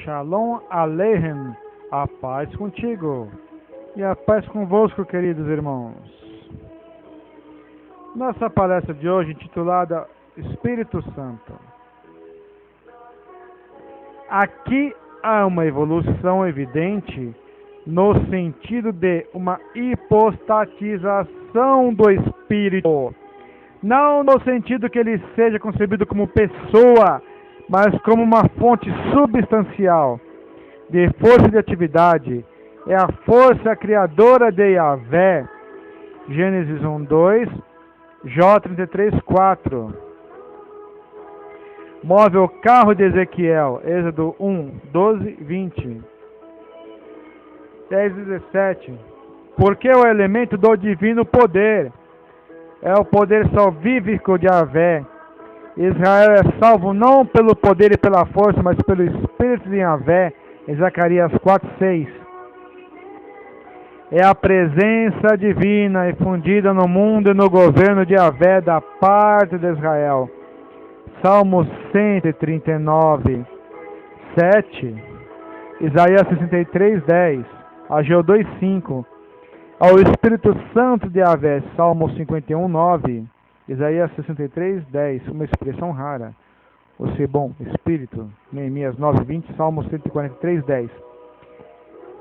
Shalom Aleichem, a paz contigo e a paz convosco, queridos irmãos. Nossa palestra de hoje intitulada Espírito Santo. Aqui há uma evolução evidente no sentido de uma hipostatização do Espírito. Não no sentido que ele seja concebido como pessoa, mas como uma fonte substancial de força e de atividade. É a força criadora de Yahvé. Gênesis 1:2, Jó 33:4. Move o carro de Ezequiel, Êxodo 1:12-20. 10:17. Porque o elemento do divino poder é o poder salvífico de Yahvé. Israel é salvo não pelo poder e pela força, mas pelo Espírito de Yahvé, em Zacarias 4:6. É a presença divina infundida no mundo e no governo de Yahvé da parte de Israel. Salmo 139, 7. Isaías 63:10. Ageu 2:5. Ao Espírito Santo de Yahvé, Salmo 51:9. Isaías 63:10, uma expressão rara. O ser bom, Espírito, Neemias 9:20, Salmo 143:10.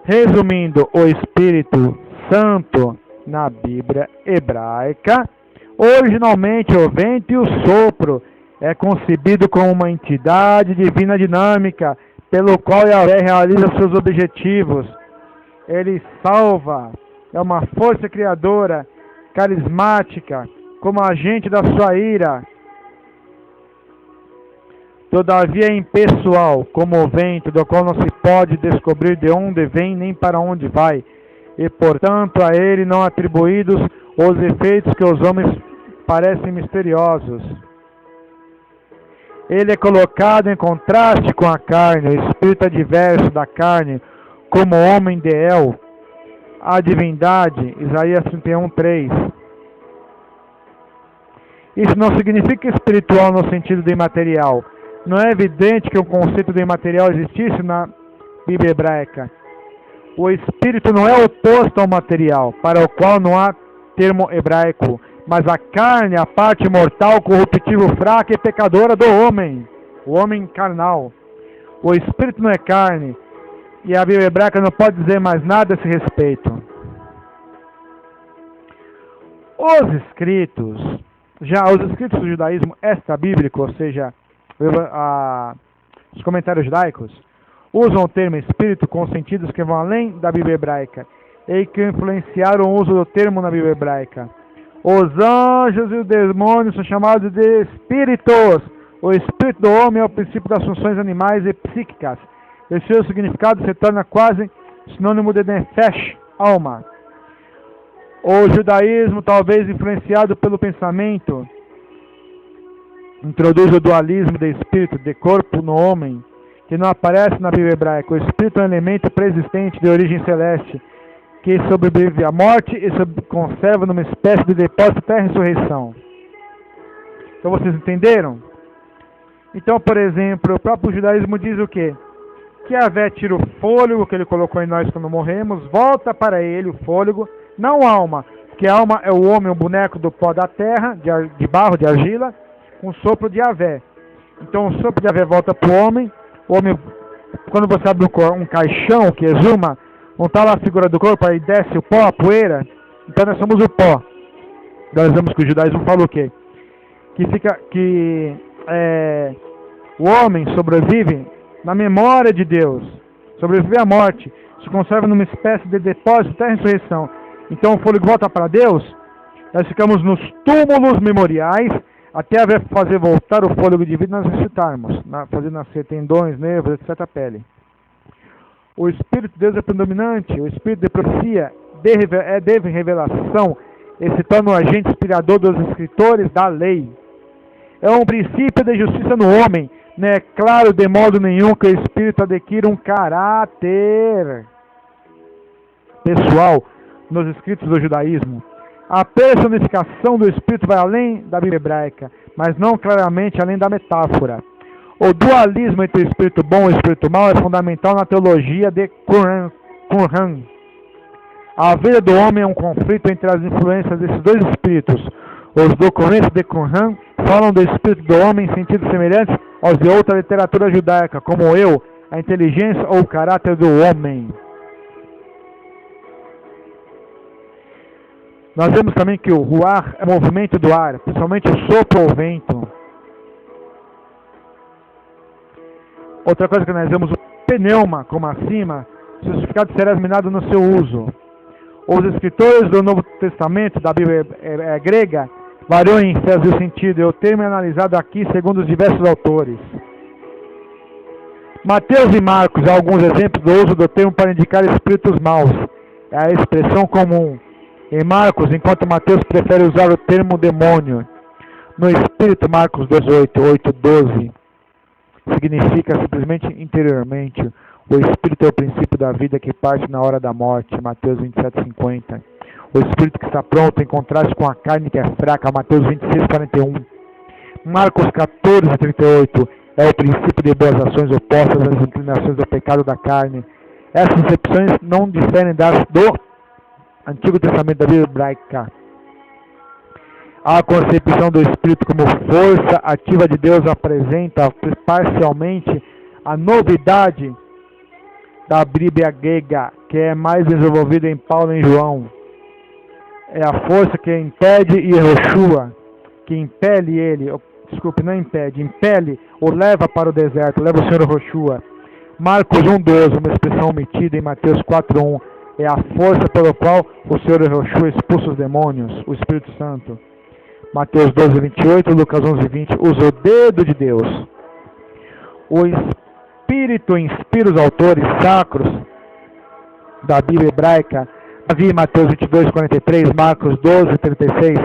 Resumindo, o Espírito Santo na Bíblia hebraica, originalmente o vento e o sopro, é concebido como uma entidade divina dinâmica, pelo qual Yahvé realiza seus objetivos. Ele salva, é uma força criadora, carismática, como agente da sua ira. Todavia é impessoal, como o vento, do qual não se pode descobrir de onde vem nem para onde vai, e portanto a ele não atribuídos os efeitos que os homens parecem misteriosos. Ele é colocado em contraste com a carne, o espírito adverso da carne, como homem de El, a divindade, Isaías 31:3. Isso não significa espiritual no sentido de imaterial. Não é evidente que o conceito de imaterial existisse na Bíblia hebraica. O espírito não é oposto ao material, para o qual não há termo hebraico, mas a carne, a parte mortal, corruptível, fraca e pecadora do homem, o homem carnal. O espírito não é carne, e a Bíblia hebraica não pode dizer mais nada a esse respeito. Os escritos do judaísmo extra-bíblico, ou seja, os comentários judaicos, usam o termo espírito com sentidos que vão além da Bíblia hebraica e que influenciaram o uso do termo na Bíblia hebraica. Os anjos e os demônios são chamados de espíritos. O espírito do homem é o princípio das funções animais e psíquicas. E seu significado se torna quase sinônimo de nefesh, alma. O judaísmo, talvez influenciado pelo pensamento, introduz o dualismo de espírito, de corpo no homem, que não aparece na Bíblia hebraica. O espírito é um elemento preexistente de origem celeste, que sobrevive à morte e se conserva numa espécie de depósito até a ressurreição. Então vocês entenderam? Então, por exemplo, o próprio judaísmo diz o quê? Que Yahvé tira o fôlego que ele colocou em nós quando morremos, volta para ele o fôlego, não alma, porque a alma é o homem, o boneco do pó da terra, de barro, de argila, com o sopro de Yahvé. Então o sopro de Yahvé volta para o homem, quando você abre um caixão que exuma, não está lá a figura do corpo, aí desce o pó, a poeira, então nós somos o pó. Nós vemos que o judaísmo fala o quê? Que o homem sobrevive na memória de Deus, sobrevive à morte, se conserva numa espécie de depósito até a ressurreição. Então o fôlego volta para Deus, nós ficamos nos túmulos memoriais, até fazer voltar o fôlego de vida nós ressuscitarmos, fazer nascer tendões, nervos, etc. a pele. O Espírito de Deus é predominante, o Espírito de profecia de revelação, ele se torna um agente inspirador dos escritores da lei. É um princípio de justiça no homem, não é claro de modo nenhum que o Espírito adquira um caráter pessoal nos escritos do judaísmo. A personificação do Espírito vai além da Bíblia hebraica, mas não claramente além da metáfora. O dualismo entre o espírito bom e o espírito mau é fundamental na teologia de Qumran. A vida do homem é um conflito entre as influências desses dois espíritos. Os documentos de Qumran falam do espírito do homem em sentidos semelhantes aos de outra literatura judaica, como eu, a inteligência ou o caráter do homem. Nós vemos também que o ruar é movimento do ar, principalmente o sopro ou vento. Outra coisa que nós vemos, o pneuma, como acima, o significado será examinado no seu uso. Os escritores do Novo Testamento, da Bíblia grega, variam em seu sentido, e o termo é analisado aqui segundo os diversos autores. Mateus e Marcos há alguns exemplos do uso do termo para indicar espíritos maus. É a expressão comum. Em Marcos, enquanto Mateus prefere usar o termo demônio. No espírito, Marcos 18, 8, 12, significa simplesmente interiormente. O espírito é o princípio da vida que parte na hora da morte. Mateus 27, 50. O espírito que está pronto em contraste com a carne que é fraca. Mateus 26, 41. Marcos 14, 38. É o princípio de boas ações opostas às inclinações do pecado da carne. Essas concepções não diferem das do Antigo Testamento da Bíblia hebraica. A concepção do Espírito como força ativa de Deus apresenta parcialmente a novidade da Bíblia grega, que é mais desenvolvida em Paulo e em João. É a força que impede Yehoshua, que impele ele, não impede, impele ou leva para o deserto, leva o Senhor Yehoshua. Marcos 1,12, uma expressão omitida em Mateus 4,1, é a força pela qual o Senhor Yehoshua expulsa os demônios, o Espírito Santo. Mateus 12, 28, Lucas 11, 20, usa o dedo de Deus. O Espírito inspira os autores sacros da Bíblia hebraica. Davi, Mateus 22, 43, Marcos 12, 36.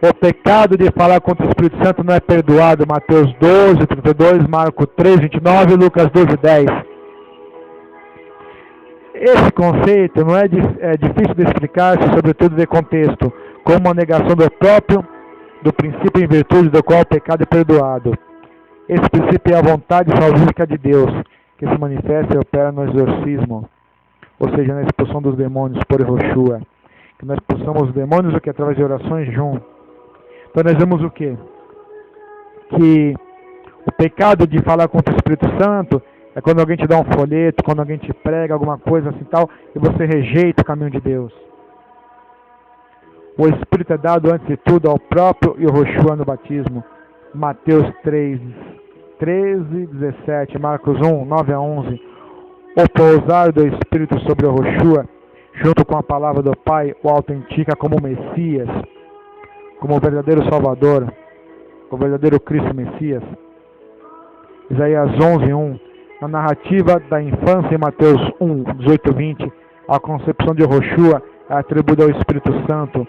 O pecado de falar contra o Espírito Santo não é perdoado. Mateus 12, 32, Marcos 3, 29, Lucas 12, 10. Esse conceito não é difícil de explicar-se, sobretudo de contexto, como uma negação do princípio em virtude do qual o pecado é perdoado. Esse princípio é a vontade salvífica de Deus, que se manifesta e opera no exorcismo, ou seja, na expulsão dos demônios por Yehoshua. Que nós expulsamos os demônios o que através de orações junto. Então nós vemos o quê? Que o pecado de falar contra o Espírito Santo é quando alguém te dá um folheto, quando alguém te prega alguma coisa assim tal, e você rejeita o caminho de Deus. O Espírito é dado antes de tudo ao próprio Yehoshua no batismo. Mateus 3, 13, 17, Marcos 1, 9 a 11. O pousar do Espírito sobre Yehoshua, junto com a palavra do Pai, o autentica como Messias, como o verdadeiro Salvador, o verdadeiro Cristo Messias. Isaías 11, 1. Na narrativa da infância em Mateus 1, 18 20, a concepção de Yehoshua é atribuída ao Espírito Santo.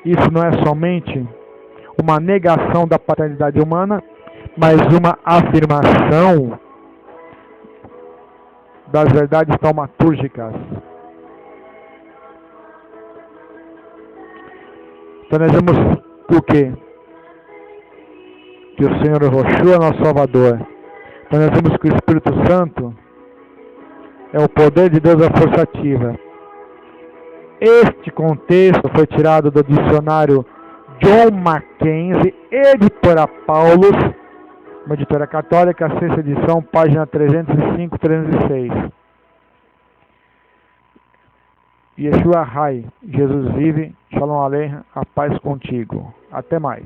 Isso não é somente uma negação da paternidade humana, mas uma afirmação das verdades taumatúrgicas. Então nós vemos o quê? Que o Senhor Yehoshua é nosso Salvador. Então nós vemos que o Espírito Santo é o poder de Deus, a força ativa. Este contexto foi tirado do dicionário John Mackenzie, editora Paulus, uma editora católica, sexta edição, página 305, 306. Yeshua Hai, Jesus vive, Shalom Aleichem, a paz contigo. Até mais.